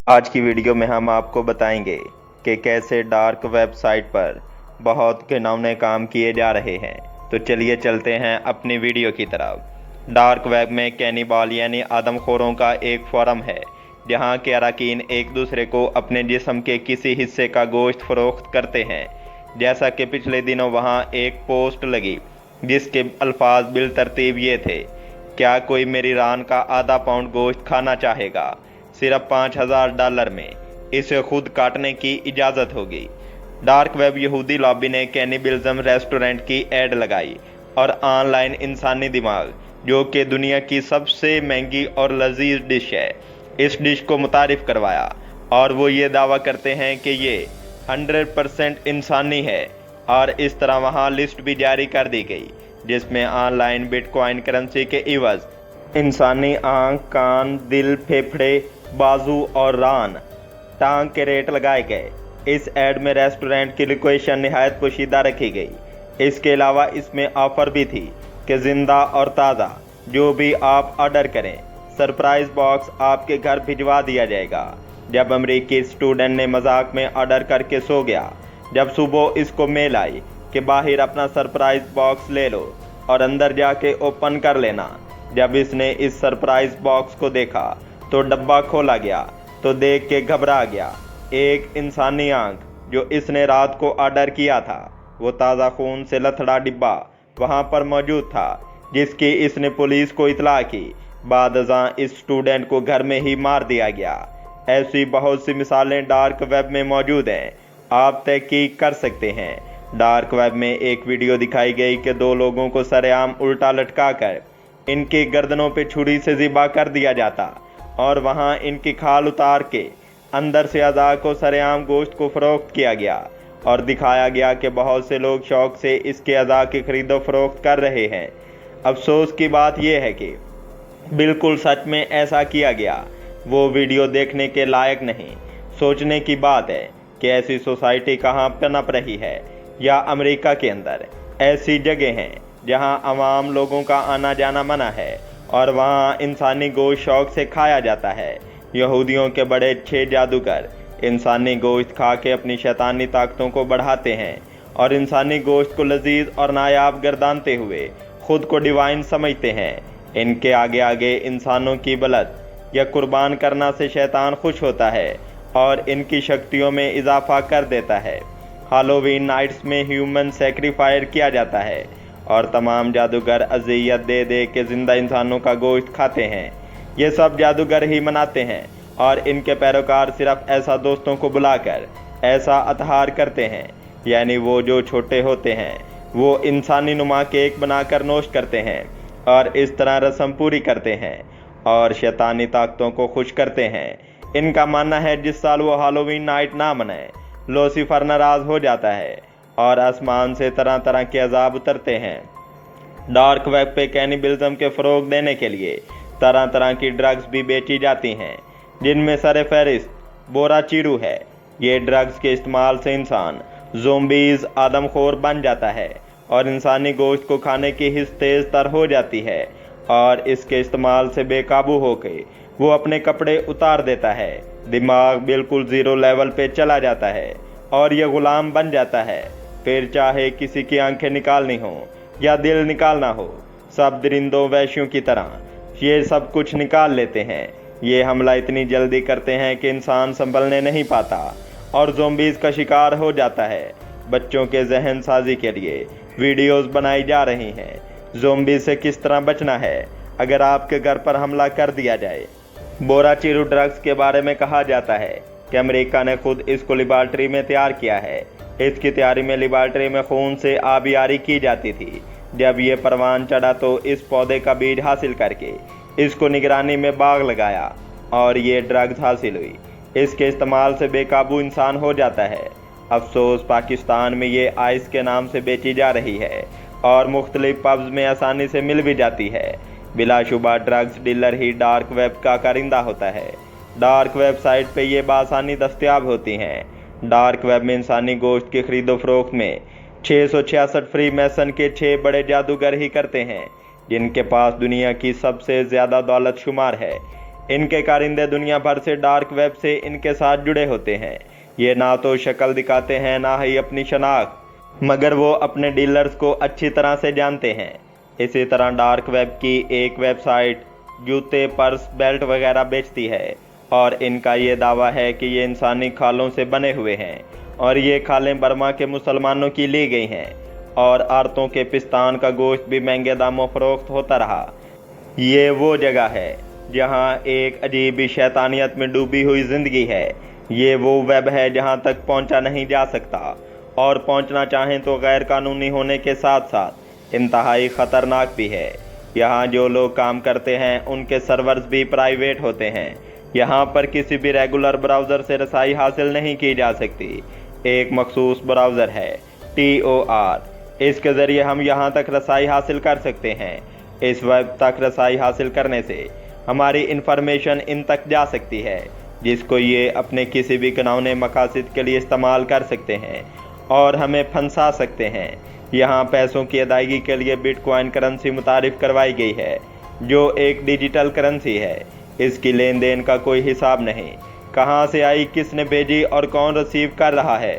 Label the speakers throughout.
Speaker 1: आज की वीडियो में हम आपको बताएंगे कि कैसे डार्क वेबसाइट पर बहुत घिनौने काम किए जा रहे हैं। तो चलिए चलते हैं अपनी वीडियो की तरफ। डार्क वेब में कैनिबल यानी आदमखोरों का एक फोरम है जहां के अरकान एक दूसरे को अपने जिस्म के किसी हिस्से का गोश्त फरोख्त करते हैं। जैसा कि पिछले दिनों वहां एक पोस्ट लगी जिसके अल्फाज बिल तरतीब ये थे, क्या कोई मेरी रान का आधा पाउंड गोश्त खाना चाहेगा? सिर्फ $5,000 में इसे खुद काटने की इजाज़त होगी। डार्क वेब यहूदी लॉबी ने कैनिबलिज्म रेस्टोरेंट की ऐड लगाई और ऑनलाइन इंसानी दिमाग, जो कि दुनिया की सबसे महंगी और लजीज डिश है, इस डिश को मुतारिफ करवाया। और वो ये दावा करते हैं कि ये 100% इंसानी है। और इस तरह वहाँ लिस्ट भी जारी कर दी गई जिसमें ऑनलाइन बिटकॉइन करेंसी के इवज़ इंसानी आँख, कान, दिल, फेफड़े, बाजू और रान, टांग के रेट लगाए गए। इस ऐड में रेस्टोरेंट की लोकेशन निहायत पोशीदा रखी गई। इसके अलावा इसमें ऑफर भी थी कि ज़िंदा और ताज़ा जो भी आप ऑर्डर करें, सरप्राइज बॉक्स आपके घर भिजवा दिया जाएगा। जब अमेरिकी स्टूडेंट ने मजाक में ऑर्डर करके सो गया, जब सुबह इसको मेल आई कि बाहर अपना सरप्राइज बॉक्स ले लो और अंदर जाके ओपन कर लेना। जब इसने इस सरप्राइज बॉक्स को देखा तो डब्बा खोला गया तो देख के घबरा गया। एक इंसानी आंख जो इसने रात को ऑर्डर किया था, वो ताज़ा खून से लथड़ा डिब्बा वहां पर मौजूद था जिसकी इसने पुलिस को इतला की। बाद अज़ां इस स्टूडेंट को घर में ही मार दिया गया। ऐसी बहुत सी मिसालें डार्क वेब में मौजूद हैं, आप तहकीक कर सकते हैं। डार्क वेब में एक वीडियो दिखाई गई कि दो लोगों को सरेआम उल्टा लटका कर इनके गर्दनों पे छुरी से ज़िबा कर दिया जाता और वहां इनकी खाल उतार के अंदर से अज़ा को सरेआम गोश्त को फ़रोख्त किया गया और दिखाया गया कि बहुत से लोग शौक़ से इसके अज़ा की खरीदो फरोख्त कर रहे हैं। अफसोस की बात यह है कि बिल्कुल सच में ऐसा किया गया। वो वीडियो देखने के लायक नहीं। सोचने की बात है कि ऐसी सोसाइटी कहाँ पनप रही है, या अमेरिका के अंदर ऐसी जगह हैं जहाँ आवाम लोगों का आना जाना मना है और वहाँ इंसानी गोश्त शौक से खाया जाता है। यहूदियों के बड़े अच्छे जादूगर इंसानी गोश्त खा के अपनी शैतानी ताकतों को बढ़ाते हैं और इंसानी गोश्त को लजीज और नायाब गर्दानते हुए खुद को डिवाइन समझते हैं। इनके आगे आगे इंसानों की बलद या कुर्बान करना से शैतान खुश होता है और इनकी शक्तियों में इजाफा कर देता है। हैलोवीन नाइट्स में ह्यूमन सेक्रीफायर किया जाता है और तमाम जादूगर अज़ियत दे दे के ज़िंदा इंसानों का गोश्त खाते हैं। ये सब जादूगर ही मनाते हैं और इनके पैरोकार सिर्फ ऐसा दोस्तों को बुलाकर ऐसा अतहार करते हैं, यानी वो जो छोटे होते हैं वो इंसानी नुमा केक बनाकर नोश करते हैं और इस तरह रस्म पूरी करते हैं और शैतानी ताकतों को खुश करते हैं। इनका मानना है जिस साल वो हैलोवीन नाइट ना मनाए, लूसीफर नाराज़ हो जाता है और आसमान से तरह तरह के अजाब उतरते हैं। डार्क वेब पे कैनिबलिज्म के फ़रोग देने के लिए तरह तरह की ड्रग्स भी बेची जाती हैं, जिनमें सर फहरिस्त बोरा चीरू है। ये ड्रग्स के इस्तेमाल से इंसान ज़ोंबीज़ आदमखोर बन जाता है और इंसानी गोश्त को खाने की हिस्स तेज़ तर हो जाती है और इसके इस्तेमाल से बेकाबू होकर वो अपने कपड़े उतार देता है। दिमाग बिल्कुल ज़ीरो लेवल पे चला जाता है और ये ग़ुलाम बन जाता है। फिर चाहे किसी की आंखें निकालनी हो या दिल निकालना हो, सब दरिंदों वैश्यों की तरह ये सब कुछ निकाल लेते हैं। ये हमला इतनी जल्दी करते हैं कि इंसान संभलने नहीं पाता और ज़ोंबीज़ का शिकार हो जाता है। बच्चों के जहन साजी के लिए वीडियोस बनाई जा रही हैं ज़ोंबी से किस तरह बचना है अगर आपके घर पर हमला कर दिया जाए। बोरा चीरू ड्रग्स के बारे में कहा जाता है कि अमेरिका ने खुद इसको लेबॉर्ट्री में तैयार किया है। इसकी तैयारी में लेबॉर्ट्री में खून से आबियारी की जाती थी। जब ये परवान चढ़ा तो इस पौधे का बीज हासिल करके इसको निगरानी में बाग लगाया और ये ड्रग्स हासिल हुई। इसके इस्तेमाल से बेकाबू इंसान हो जाता है। अफसोस पाकिस्तान में ये आइस के नाम से बेची जा रही है और मुख्तलिफ पब्स में आसानी से मिल भी जाती है। बिलाशुबा ड्रग्स डीलर ही डार्क वेब का कारिंदा होता है। डार्क वेबसाइट पे ये बासानी दस्तयाब होती हैं। डार्क वेब में इंसानी गोश्त की खरीदो फरोख्त में 666 फ्री मैसन के 6 बड़े जादूगर ही करते हैं, जिनके पास दुनिया की सबसे ज़्यादा दौलत शुमार है। इनके कारिंदे दुनिया भर से डार्क वेब से इनके साथ जुड़े होते हैं। ये ना तो शक्ल दिखाते हैं ना ही अपनी शनाख्त, मगर वो अपने डीलर्स को अच्छी तरह से जानते हैं। इसी तरह डार्क वेब की एक वेबसाइट जूते, पर्स, बेल्ट वगैरह बेचती है और इनका ये दावा है कि ये इंसानी खालों से बने हुए हैं और ये खालें बर्मा के मुसलमानों की ली गई हैं और औरतों के पिस्तान का गोश्त भी महंगे दामों फरोख्त होता रहा। ये वो जगह है जहाँ एक अजीब ही शैतानियत में डूबी हुई जिंदगी है। ये वो वेब है जहाँ तक पहुँचा नहीं जा सकता और पहुँचना चाहें तो गैर कानूनी होने के साथ साथ इंतहाई ख़तरनाक भी है। यहाँ जो लोग काम करते हैं उनके सर्वर्स भी प्राइवेट होते हैं। यहाँ पर किसी भी रेगुलर ब्राउज़र से रसाई हासिल नहीं की जा सकती। एक मखसूस ब्राउज़र है TOR, इसके ज़रिए हम यहाँ तक रसाई हासिल कर सकते हैं। इस वेब तक रसाई हासिल करने से हमारी इंफॉर्मेशन इन तक जा सकती है जिसको ये अपने किसी भी घिनौने मकासद के लिए इस्तेमाल कर सकते हैं और हमें फंसा सकते हैं। यहाँ पैसों की अदायगी के लिए बिटकॉइन करेंसी मुतारिफ करवाई गई है जो एक डिजिटल करेंसी है। इसकी लेन देन का कोई हिसाब नहीं, कहाँ से आई, किसने भेजी और कौन रिसीव कर रहा है।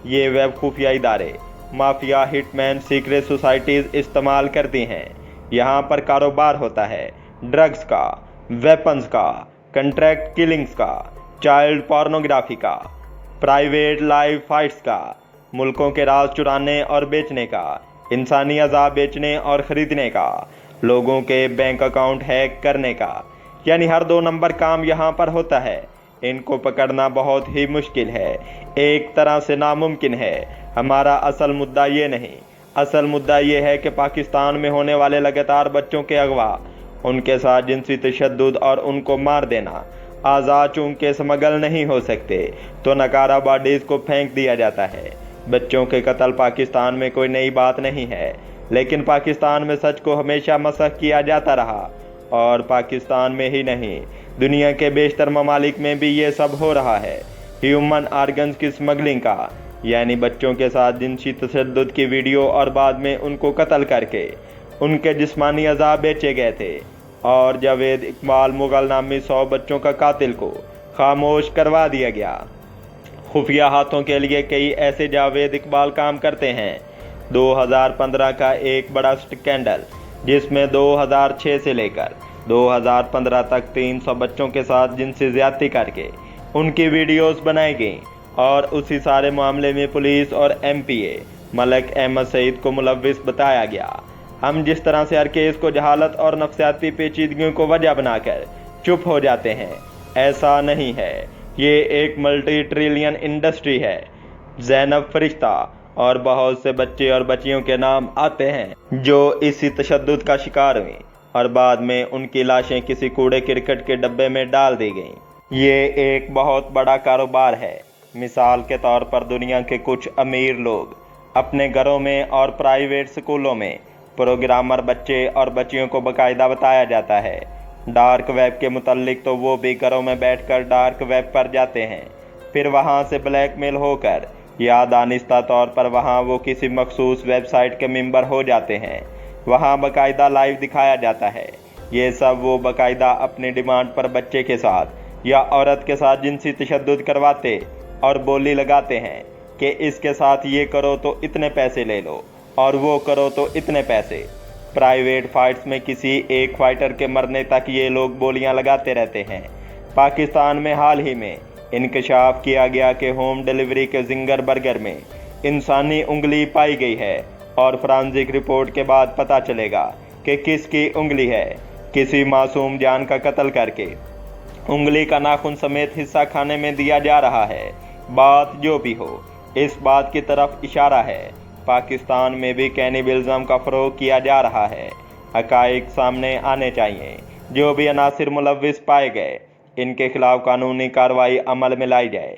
Speaker 1: ये वेब खुफिया इदारे, माफिया, हिटमैन, सीक्रेट सोसाइटीज़ इस्तेमाल करती हैं। यहाँ पर कारोबार होता है ड्रग्स का, वेपन्स का, कंट्रैक्ट किलिंग्स का, चाइल्ड पोर्नोग्राफी का, प्राइवेट लाइव फाइट्स का, मुल्कों के राज चुराने और बेचने का, इंसानी अज़ा बेचने और ख़रीदने का, लोगों के बैंक अकाउंट हैक करने का, यानी हर 2 नंबर काम यहाँ पर होता है। इनको पकड़ना बहुत ही मुश्किल है, एक तरह से नामुमकिन है। हमारा असल मुद्दा ये नहीं, असल मुद्दा ये है कि पाकिस्तान में होने वाले लगातार बच्चों के अगवा, उनके साथ जिनसी तशद्दुद और उनको मार देना। आज़ाद चूंकि स्मगल नहीं हो सकते तो नकारा बॉडीज़ को फेंक दिया जाता है। बच्चों के कत्ल पाकिस्तान में कोई नई बात नहीं है, लेकिन पाकिस्तान में सच को हमेशा मसख किया जाता रहा और पाकिस्तान में ही नहीं दुनिया के बेशतर ममालिक में भी ये सब हो रहा है। ह्यूमन आर्गन्स की स्मगलिंग का, यानी बच्चों के साथ जिनसी तशद्दुद की वीडियो और बाद में उनको कत्ल करके उनके जिस्मानी अज़ा बेचे गए थे। और जावेद इकबाल मुगल नामी 100 बच्चों का कातिल को खामोश करवा दिया गया। खुफिया हाथों के लिए कई ऐसे जावेद इकबाल काम करते हैं। 2015 का एक बड़ा स्कैंडल जिसमें 2006 से लेकर 2015 तक 300 बच्चों के साथ जिनसे ज़्यादती करके उनकी वीडियोस बनाई गई और उसी सारे मामले में पुलिस और MPA मलक अहमद सईद को मुलव्विस बताया गया। हम जिस तरह से हर केस को जहालत और नफ्सियाती पेचीदगियों को वजह बनाकर चुप हो जाते हैं, ऐसा नहीं है। ये एक मल्टी ट्रिलियन इंडस्ट्री है। ज़ैनब फरिश्ता और बहुत से बच्चे और बच्चियों के नाम आते हैं जो इसी तशद्दुद का शिकार हुई और बाद में उनकी लाशें किसी कूड़े क्रिकेट के डब्बे में डाल दी गईं। ये एक बहुत बड़ा कारोबार है। मिसाल के तौर पर दुनिया के कुछ अमीर लोग अपने घरों में और प्राइवेट स्कूलों में प्रोग्रामर बच्चे और बच्चियों को बाकायदा बताया जाता है। डार्क वेब के मुतल्लिक तो वो भी घरों में बैठकर डार्क वेब पर जाते हैं, फिर वहाँ से ब्लैकमेल होकर या दानिस्ता तौर पर वहाँ वो किसी मखसूस वेबसाइट के मेंबर हो जाते हैं। वहाँ बाकायदा लाइव दिखाया जाता है। ये सब वो बाकायदा अपनी डिमांड पर बच्चे के साथ या औरत के साथ जिनसी तशद्दुद करवाते और बोली लगाते हैं कि इसके साथ ये करो तो इतने पैसे ले लो और वो करो तो इतने पैसे। प्राइवेट फाइट्स में किसी एक फाइटर के मरने तक ये लोग बोलियां लगाते रहते हैं। पाकिस्तान में हाल ही में इंकशाफ किया गया कि होम डिलीवरी के जिंगर बर्गर में इंसानी उंगली पाई गई है और फॉरेंसिक रिपोर्ट के बाद पता चलेगा कि किसकी उंगली है। किसी मासूम जान का कत्ल करके उंगली का नाखून समेत हिस्सा खाने में दिया जा रहा है। बात जो भी हो, इस बात की तरफ इशारा है पाकिस्तान में भी कैनिबलिज्म का फ़रोग़ किया जा रहा है। हक़ाइक़ सामने आने चाहिए। जो भी अनासिर मुलव्विस पाए गए इनके खिलाफ कानूनी कार्रवाई अमल में लाई जाए।